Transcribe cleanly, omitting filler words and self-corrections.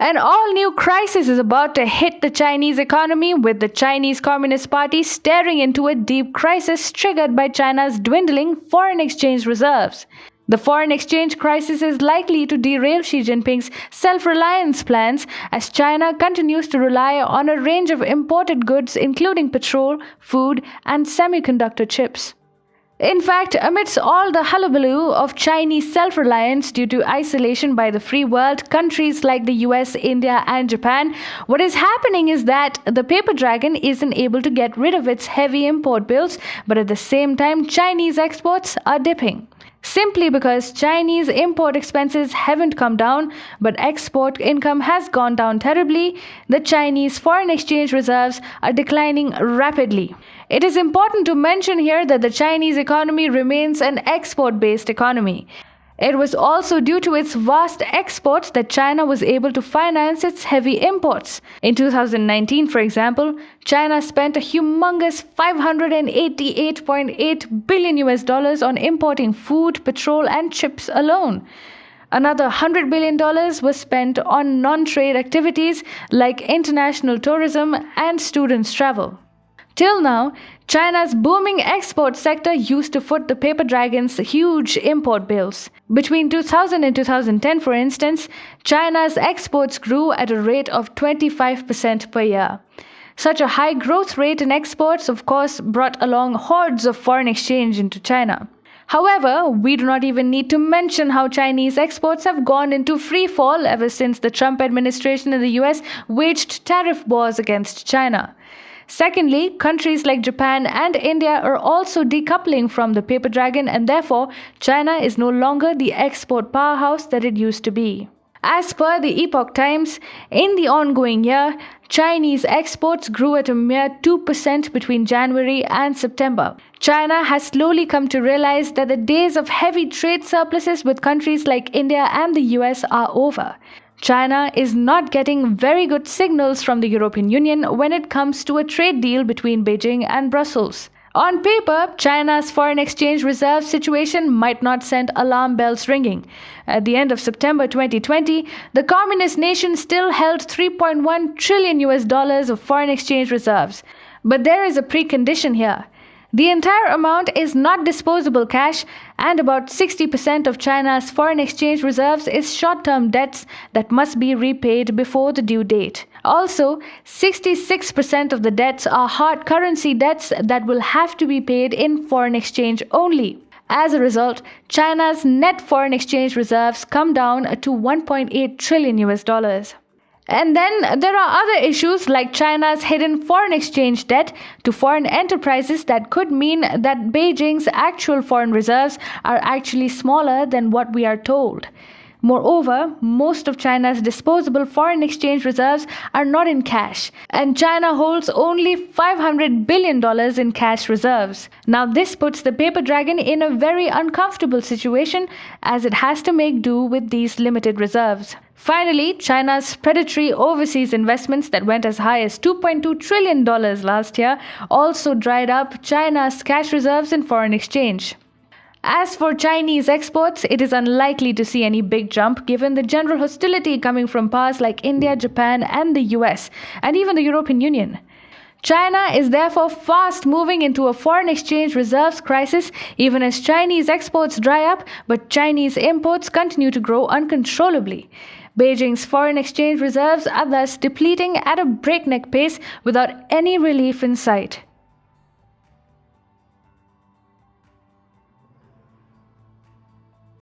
An all-new crisis is about to hit the Chinese economy, with the Chinese Communist Party staring into a deep crisis triggered by China's dwindling foreign exchange reserves. The foreign exchange crisis is likely to derail Xi Jinping's self-reliance plans as China continues to rely on a range of imported goods including petrol, food, and semiconductor chips. In fact, amidst all the hullabaloo of Chinese self-reliance due to isolation by the free world, countries like the US, India, and Japan, what is happening is that the paper dragon isn't able to get rid of its heavy import bills, but at the same time, Chinese exports are dipping. Simply because Chinese import expenses haven't come down, but export income has gone down terribly, the Chinese foreign exchange reserves are declining rapidly. It is important to mention here that the Chinese economy remains an export-based economy. It was also due to its vast exports that China was able to finance its heavy imports. In 2019, for example, China spent a humongous $588.8 billion on importing food, petrol, and chips alone. Another $100 billion was spent on non-trade activities like international tourism and students' travel. Till now, China's booming export sector used to foot the paper dragon's huge import bills. Between 2000 and 2010, for instance, China's exports grew at a rate of 25% per year. Such a high growth rate in exports, of course, brought along hordes of foreign exchange into China. However, we do not even need to mention how Chinese exports have gone into free fall ever since the Trump administration in the US waged tariff wars against China. Secondly, countries like Japan and India are also decoupling from the paper dragon, and therefore China is no longer the export powerhouse that it used to be. As per the Epoch Times, in the ongoing year, Chinese exports grew at a mere 2% between January and September. China has slowly come to realize that the days of heavy trade surpluses with countries like India and the US are over. China is not getting very good signals from the European Union when it comes to a trade deal between Beijing and Brussels. On paper, China's foreign exchange reserve situation might not send alarm bells ringing. At the end of September 2020, the communist nation still held $3.1 trillion of foreign exchange reserves. But there is a precondition here. The entire amount is not disposable cash, and about 60% of China's foreign exchange reserves is short-term debts that must be repaid before the due date. Also, 66% of the debts are hard currency debts that will have to be paid in foreign exchange only. As a result, China's net foreign exchange reserves come down to $1.8 trillion. And then there are other issues like China's hidden foreign exchange debt to foreign enterprises that could mean that Beijing's actual foreign reserves are actually smaller than what we are told. Moreover, most of China's disposable foreign exchange reserves are not in cash, and China holds only $500 billion in cash reserves. Now, this puts the paper dragon in a very uncomfortable situation as it has to make do with these limited reserves. Finally, China's predatory overseas investments that went as high as $2.2 trillion last year also dried up China's cash reserves in foreign exchange. As for Chinese exports, it is unlikely to see any big jump given the general hostility coming from powers like India, Japan, and the US, and even the European Union. China is therefore fast moving into a foreign exchange reserves crisis even as Chinese exports dry up, but Chinese imports continue to grow uncontrollably. Beijing's foreign exchange reserves are thus depleting at a breakneck pace without any relief in sight.